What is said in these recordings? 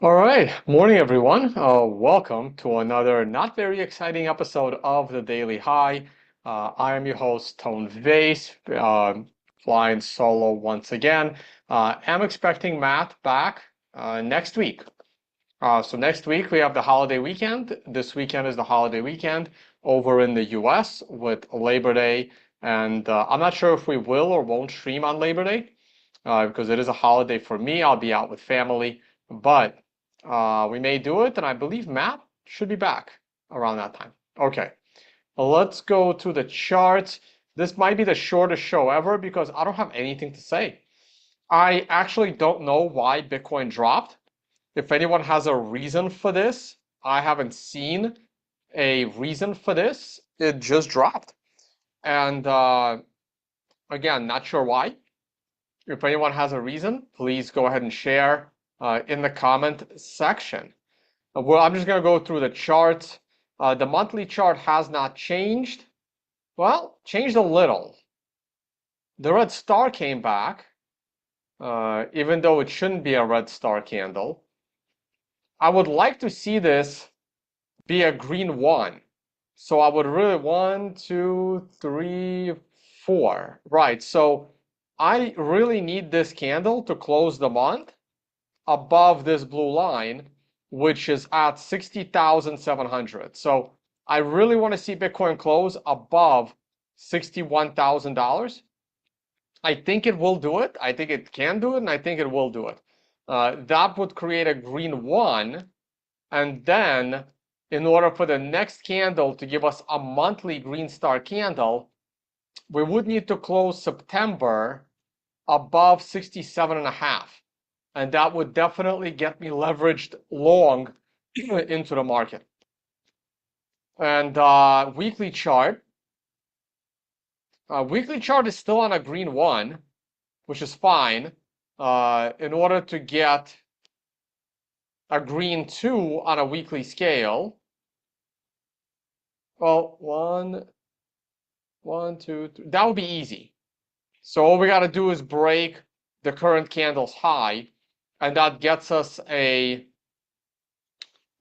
All right, morning everyone. Welcome to another not very exciting episode of the Daily High. I am your host, Tone Vase, flying solo once again. I'm expecting Matt back next week. So next week we have the holiday weekend. This weekend is the holiday weekend over in the US with Labor Day, and I'm not sure if we will or won't stream on Labor Day because it is a holiday for me. I'll be out with family, but we may do it, and I believe Matt should be back around that time. Okay, let's go to the charts. This might be the shortest show ever because I don't have anything to say. I actually don't know why Bitcoin dropped. If anyone has a reason for this, I haven't seen a reason for this. It just dropped. And again, not sure why. If anyone has a reason, please go ahead and share in the comment section. Well, I'm just going to go through the charts. The monthly chart has not changed. Well, changed a little. The red star came back, even though it shouldn't be a red star candle. I would like to see this be a green one. So I would really 1, 2, 3, 4. Right. So I really need this candle to close the month above this blue line, which is at 60,700. So I really want to see Bitcoin close above $61,000. I think it will do it. I think it can do it, and I think it will do it. That would create a green one, and then in order for the next candle to give us a monthly green star candle, we would need to close September above 67.5. And that would definitely get me leveraged long into the market. And weekly chart is still on a green one, which is fine. In order to get a green 2 on a weekly scale, well, 1, 2, 3, that would be easy. So all we got to do is break the current candle's high, and that gets us a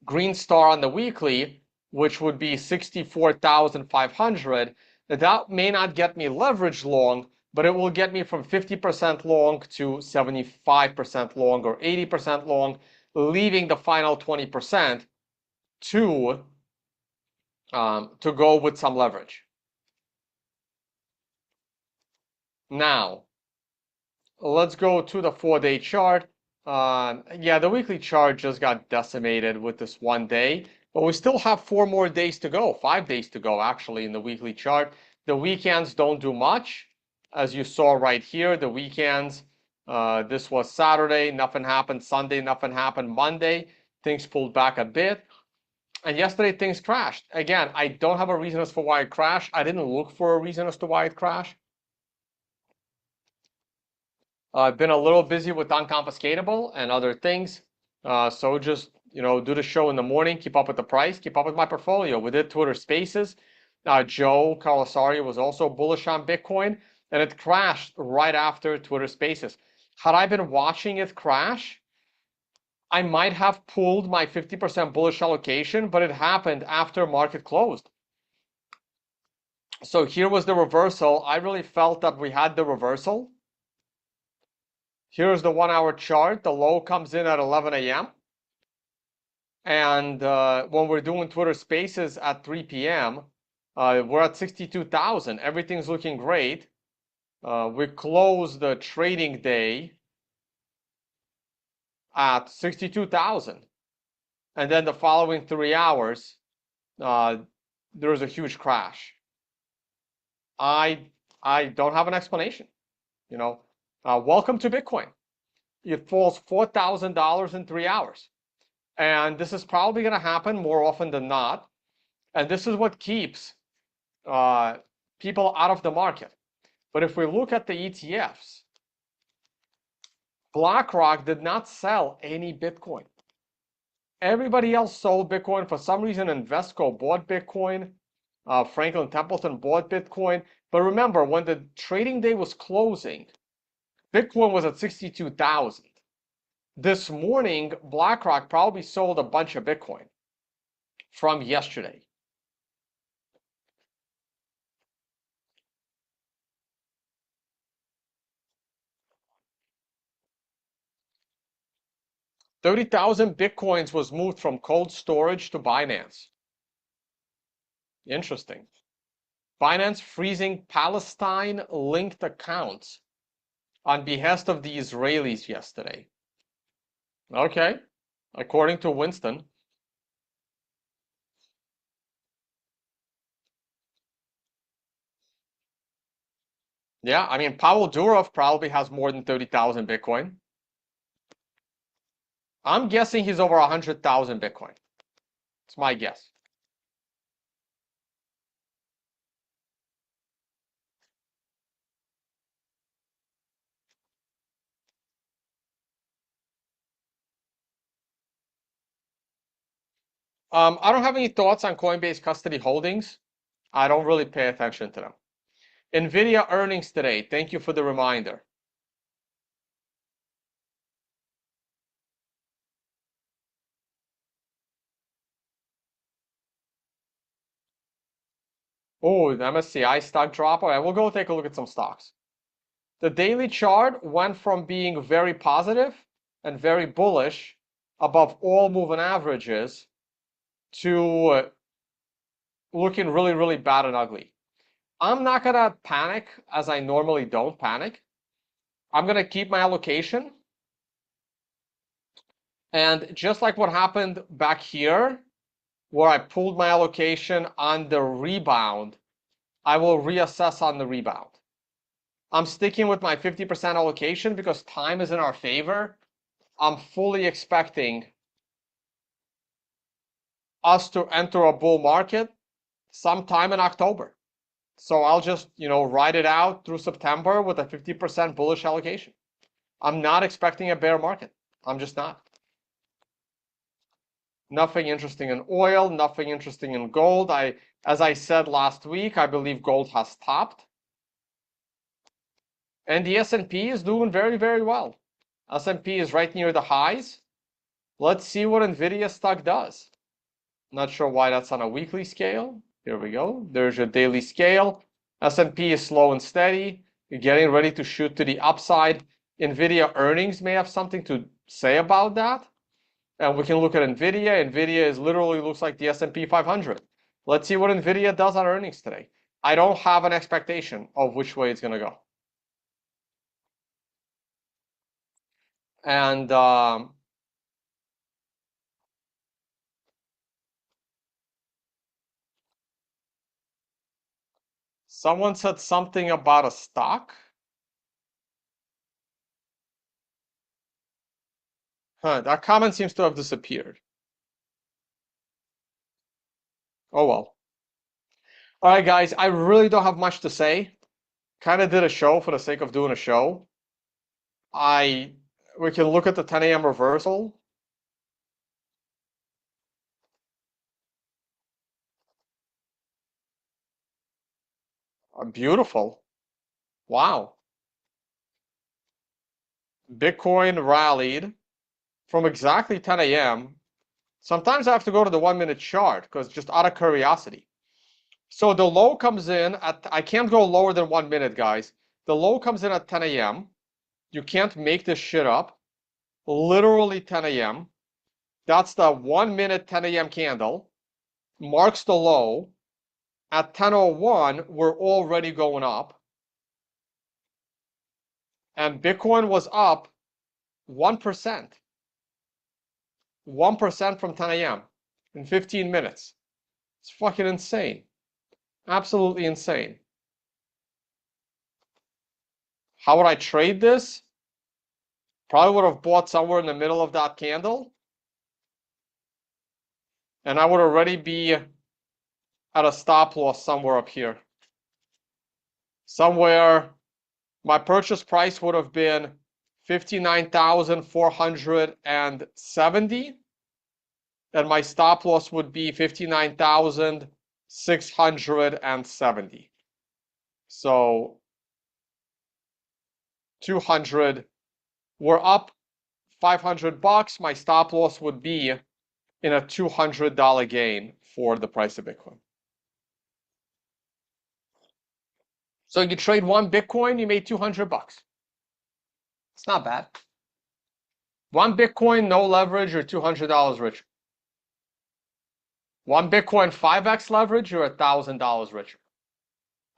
green star on the weekly, which would be 64,500. That may not get me leverage long, but it will get me from 50% long to 75% long or 80% long, leaving the final 20% to go with some leverage. Now, let's go to the 4-day chart. Yeah, the weekly chart just got decimated with this one day, but we still have 4 more days to go, 5 days to go actually in the weekly chart. The weekends don't do much. As you saw right here, the weekends, this was Saturday, nothing happened. Sunday, nothing happened. Monday, things pulled back a bit. And yesterday, things crashed. Again, I don't have a reason as for why it crashed. I didn't look for a reason as to why it crashed. I've been a little busy with unconfiscatable and other things. So just, do the show in the morning, keep up with the price, keep up with my portfolio. We did Twitter Spaces. Joe Carlasari was also bullish on Bitcoin, and it crashed right after Twitter Spaces. Had I been watching it crash, I might have pulled my 50% bullish allocation, but it happened after market closed. So here was the reversal. I really felt that we had the reversal. Here's the 1-hour chart. The low comes in at 11 a.m. And when we're doing Twitter Spaces at 3 p.m., we're at 62,000. Everything's looking great. We closed the trading day at 62,000. And then the following 3 hours, there was a huge crash. I don't have an explanation. Welcome to Bitcoin. It falls $4,000 in 3 hours. And this is probably going to happen more often than not. And this is what keeps people out of the market. But if we look at the ETFs, BlackRock did not sell any Bitcoin. Everybody else sold Bitcoin. For some reason, Invesco bought Bitcoin. Franklin Templeton bought Bitcoin. But remember, when the trading day was closing, Bitcoin was at 62,000. This morning, BlackRock probably sold a bunch of Bitcoin from yesterday. $30,000 Bitcoins was moved from cold storage to Binance. Interesting. Binance freezing Palestine-linked accounts on behest of the Israelis yesterday. Okay, according to Winston. Yeah, I mean, Pavel Durov probably has more than 30,000 Bitcoin. I'm guessing he's over 100,000 Bitcoin. It's my guess. I don't have any thoughts on Coinbase custody holdings. I don't really pay attention to them. NVIDIA earnings today. Thank you for the reminder. Oh, the MSCI stock drop. All right, we'll go take a look at some stocks. The daily chart went from being very positive and very bullish above all moving averages to looking really, really bad and ugly. I'm not going to panic as I normally don't panic. I'm going to keep my allocation. And just like what happened back here, where I pulled my allocation on the rebound, I will reassess on the rebound. I'm sticking with my 50% allocation because time is in our favor. I'm fully expecting us to enter a bull market sometime in October. So I'll just, ride it out through September with a 50% bullish allocation. I'm not expecting a bear market. I'm just not. Nothing interesting in oil, nothing interesting in gold. As I said last week, I believe gold has topped. And the S&P is doing very, very well. S&P is right near the highs. Let's see what NVIDIA stock does. Not sure why that's on a weekly scale. Here we go. There's your daily scale. S&P is slow and steady. You're getting ready to shoot to the upside. NVIDIA earnings may have something to say about that. And we can look at NVIDIA. NVIDIA is literally looks like the S&P 500. Let's see what NVIDIA does on earnings today. I don't have an expectation of which way it's going to go. And someone said something about a stock. That comment seems to have disappeared. Oh well. All right, guys, I really don't have much to say. Kind of did a show for the sake of doing a show. We can look at the 10 a.m. reversal. Beautiful. Wow. Bitcoin rallied from exactly 10 a.m. Sometimes I have to go to the 1-minute chart because just out of curiosity. So the low comes in at, I can't go lower than 1 minute, guys. The low comes in at 10 a.m. You can't make this shit up. Literally 10 a.m. That's the 1 minute 10 a.m. candle. Marks the low. At 10:01, we're already going up. And Bitcoin was up 1%. 1% from 10 a.m. in 15 minutes. It's fucking insane. Absolutely insane. How would I trade this? Probably would have bought somewhere in the middle of that candle. And I would already be at a stop loss somewhere up here. Somewhere, my purchase price would have been 59,470. And my stop loss would be 59,670. So 200, we're up $500, my stop loss would be in a $200 gain for the price of Bitcoin. So you trade one Bitcoin, you made $200. It's not bad. One Bitcoin, no leverage, you're $200 richer. One Bitcoin, 5x leverage, you're $1,000 richer.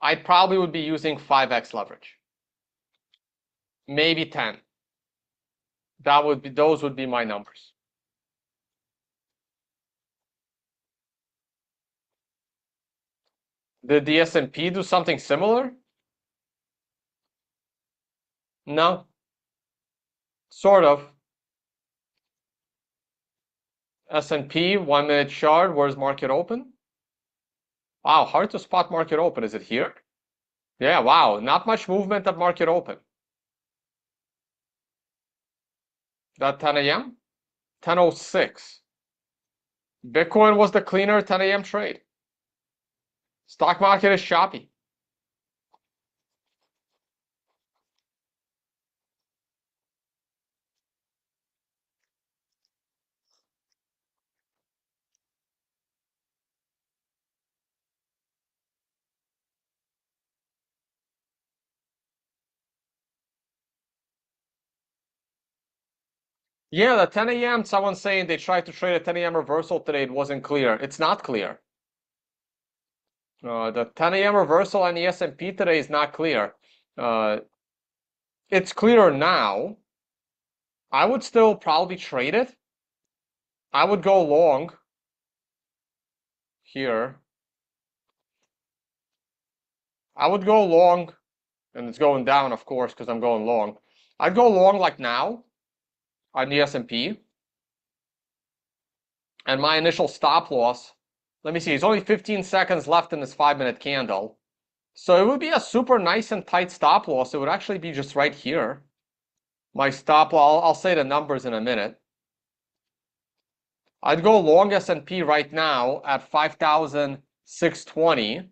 I probably would be using 5x leverage. Maybe 10. Those would be my numbers. Did the S&P do something similar? No. Sort of. S&P, 1 minute chart, where's market open? Wow, hard to spot market open. Is it here? Yeah, wow, not much movement at market open. That 10 a.m.? 10:06. Bitcoin was the cleaner 10 a.m. trade. Stock market is choppy. Yeah, the 10 a.m. someone's saying they tried to trade a 10 a.m. reversal today. It wasn't clear. It's not clear. The 10 a.m. reversal on the S&P today is not clear. It's clearer now. I would still probably trade it. I would go long here. I would go long, and it's going down, of course, because I'm going long. I'd go long like now on the S&P. And my initial stop loss, let me see, it's only 15 seconds left in this 5-minute candle. So it would be a super nice and tight stop loss. It would actually be just right here. My stop loss, I'll say the numbers in a minute. I'd go long S&P right now at 5,620,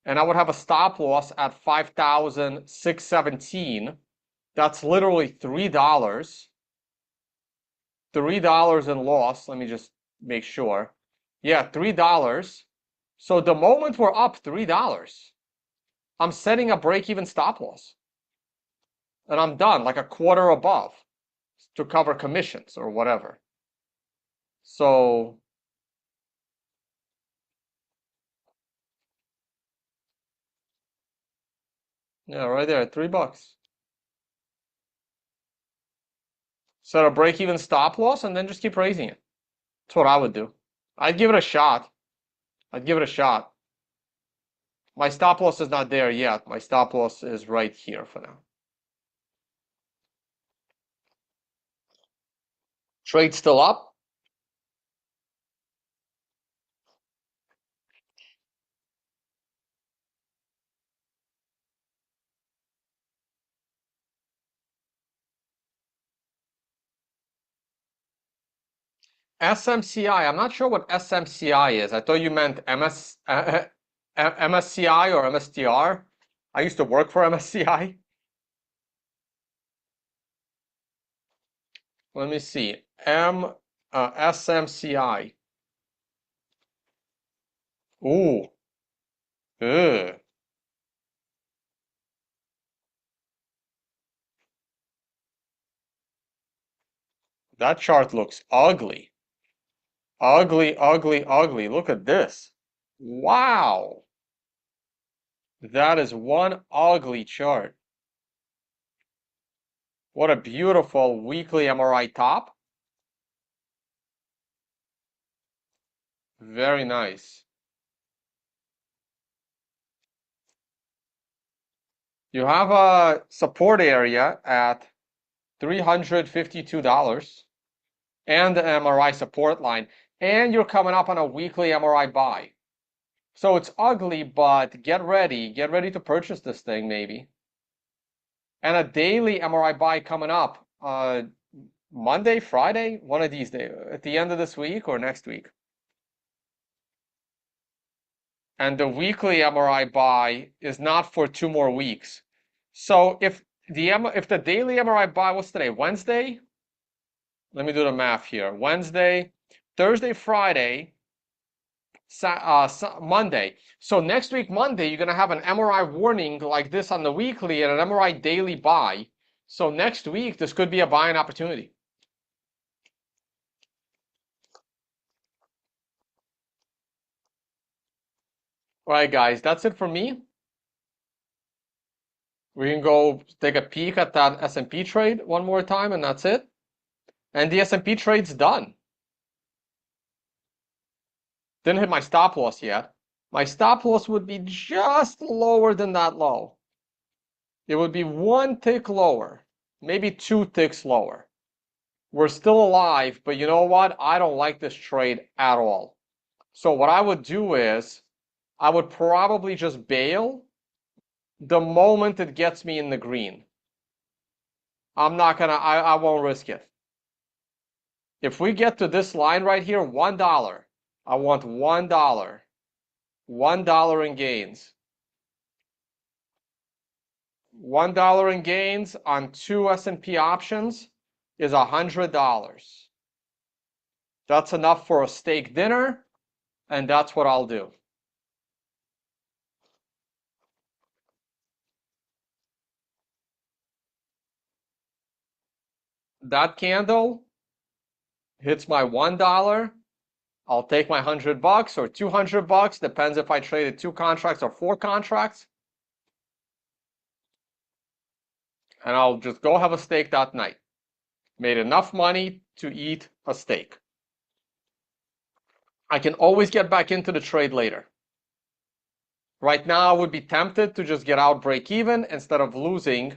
and I would have a stop loss at 5,617. That's literally $3. $3 in loss. Let me just make sure. Yeah, $3. So the moment we're up $3, I'm setting a break-even stop loss. And I'm done, like a quarter above to cover commissions or whatever. So yeah, right there, $3. Set a break-even stop loss and then just keep raising it. That's what I would do. I'd give it a shot. I'd give it a shot. My stop loss is not there yet. My stop loss is right here for now. Trade still up. SMCI, I'm not sure what SMCI is. I thought you meant MSCI or MSTR. I used to work for MSCI. Let me see. SMCI. Ooh. Ugh. That chart looks ugly. Ugly, ugly, ugly. Look at this. Wow. That is one ugly chart. What a beautiful weekly MRI top. Very nice. You have a support area at $352 and the MRI support line, and you're coming up on a weekly MRI buy. So it's ugly, but get ready to purchase this thing maybe. And a daily MRI buy coming up Monday, Friday, one of these days, at the end of this week or next week. And the weekly MRI buy is not for 2 more weeks. So if the daily MRI buy, what's today, Wednesday? let me do the math here. Wednesday, Thursday, Friday, Monday. So next week, Monday, you're going to have an MRI warning like this on the weekly and an MRI daily buy. So next week, this could be a buying opportunity. All right, guys, that's it for me. We can go take a peek at that S&P trade one more time, and that's it. And the S&P trade's done. Didn't hit my stop loss yet. My stop loss would be just lower than that low. It would be one tick lower, maybe two ticks lower. We're still alive, but you know what? I don't like this trade at all. So what I would do is I would probably just bail the moment it gets me in the green. I won't risk it. If we get to this line right here, $1, I want $1. $1 in gains. $1 in gains on two S&P options is $100. That's enough for a steak dinner, and that's what I'll do. That candle hits my $1. I'll take my $100 or $200, depends if I traded 2 contracts or 4 contracts. And I'll just go have a steak that night. Made enough money to eat a steak. I can always get back into the trade later. Right now, I would be tempted to just get out break even instead of losing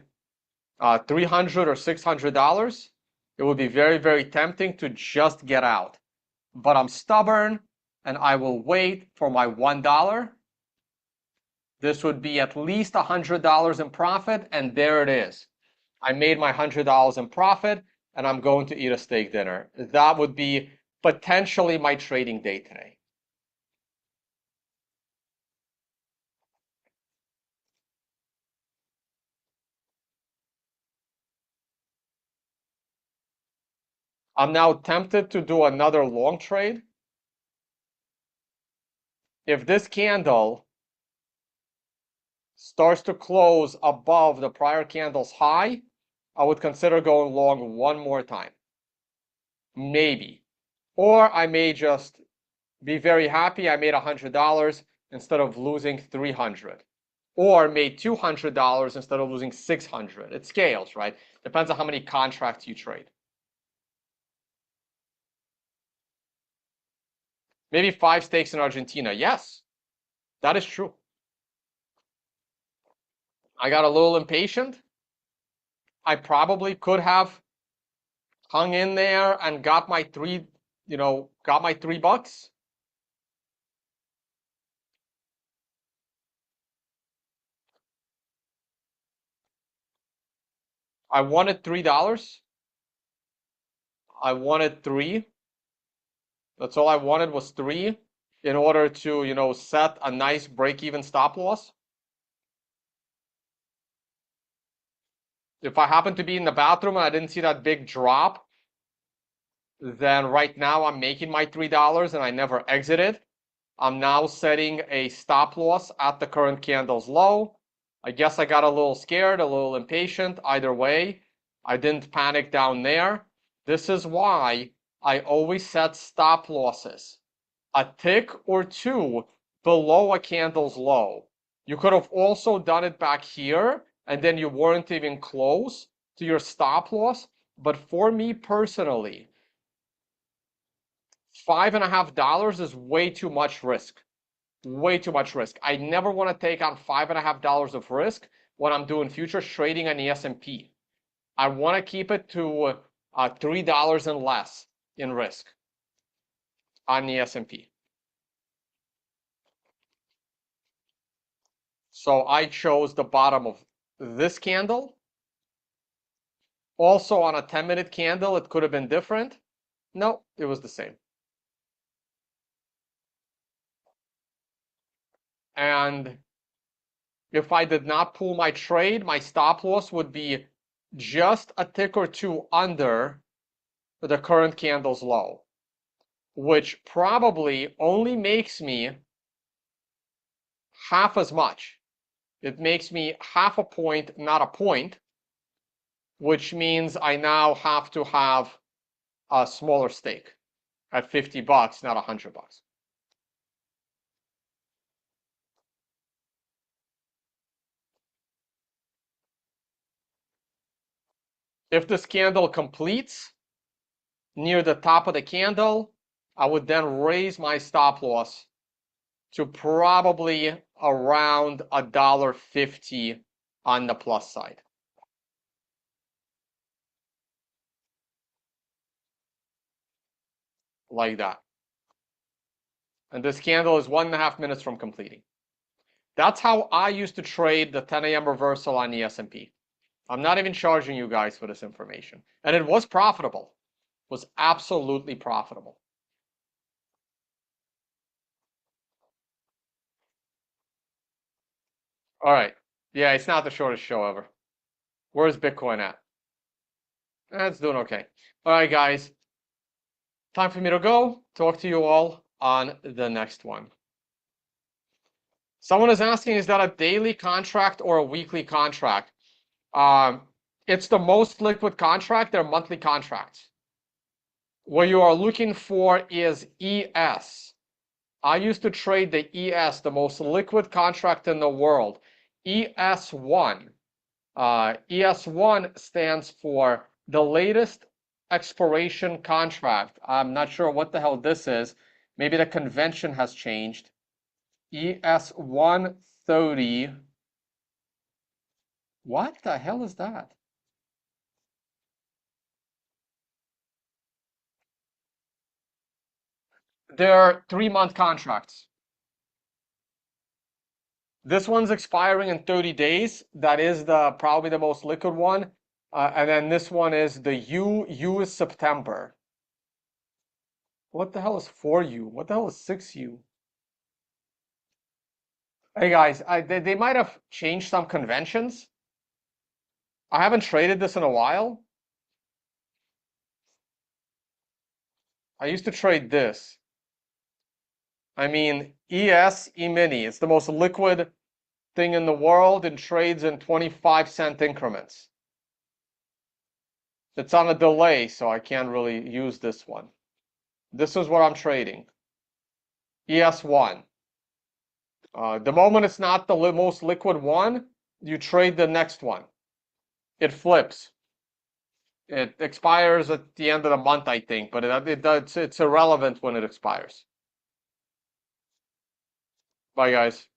$300 or $600. It would be very, very tempting to just get out. But I'm stubborn and I will wait for my $1. This would be at least $100 in profit, and there it is. I made my $100 in profit, and I'm going to eat a steak dinner. That would be potentially my trading day today. I'm now tempted to do another long trade. If this candle starts to close above the prior candle's high, I would consider going long one more time. Maybe. Or I may just be very happy I made $100 instead of losing $300. Or made $200 instead of losing $600. It scales, right? Depends on how many contracts you trade. Maybe 5 steaks in Argentina. Yes, that is true. I got a little impatient. I probably could have hung in there and got my $3. I wanted $3. I wanted 3. That's all I wanted was 3 in order to, set a nice break-even stop loss. If I happen to be in the bathroom and I didn't see that big drop, then right now I'm making my $3 and I never exited. I'm now setting a stop loss at the current candle's low. I guess I got a little scared, a little impatient. Either way, I didn't panic down there. This is why I always set stop losses a tick or 2 below a candle's low. You could have also done it back here and then you weren't even close to your stop loss. But for me personally, $5.50 is way too much risk. Way too much risk. I never want to take on $5.50 of risk when I'm doing futures trading on the S&P. I want to keep it to $3 and less in risk on the S&P. So I chose the bottom of this candle. Also on a 10-minute candle, it could have been different. No, it was the same. And if I did not pull my trade, my stop loss would be just a tick or 2 under the current candle's low, which probably only makes me half as much. It makes me half a point, not a point, which means I now have to have a smaller stake at $50, not $100. If this candle completes near the top of the candle, I would then raise my stop loss to probably around $1.50 on the plus side. Like that. And this candle is 1.5 minutes from completing. That's how I used to trade the 10 a.m. reversal on the S&P. I'm not even charging you guys for this information. And it was profitable. It was absolutely profitable. All right. Yeah, it's not the shortest show ever. Where's Bitcoin at? It's doing okay. All right, guys. Time for me to go. Talk to you all on the next one. Someone is asking, is that a daily contract or a weekly contract? It's the most liquid contract. They're monthly contracts. What you are looking for is ES. I used to trade the ES, the most liquid contract in the world. ES1. ES1 stands for the latest expiration contract. I'm not sure what the hell this is. Maybe the convention has changed. ES130. What the hell is that? They're 3-month contracts. This one's expiring in 30 days. That is probably the most liquid one. And then this one is the U. U is September. What the hell is 4U? What the hell is 6U? Hey guys, they might have changed some conventions. I haven't traded this in a while. I used to trade this. I mean, ES E-mini. It's the most liquid thing in the world and trades in 25-cent increments. It's on a delay, so I can't really use this one. This is what I'm trading. ES1. The moment it's not the most liquid one, you trade the next one. It flips. It expires at the end of the month, I think, but it's irrelevant when it expires. Bye, guys.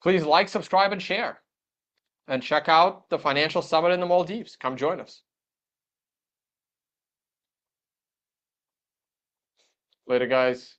Please like, subscribe, and share. And check out the Financial Summit in the Maldives. Come join us. Later, guys.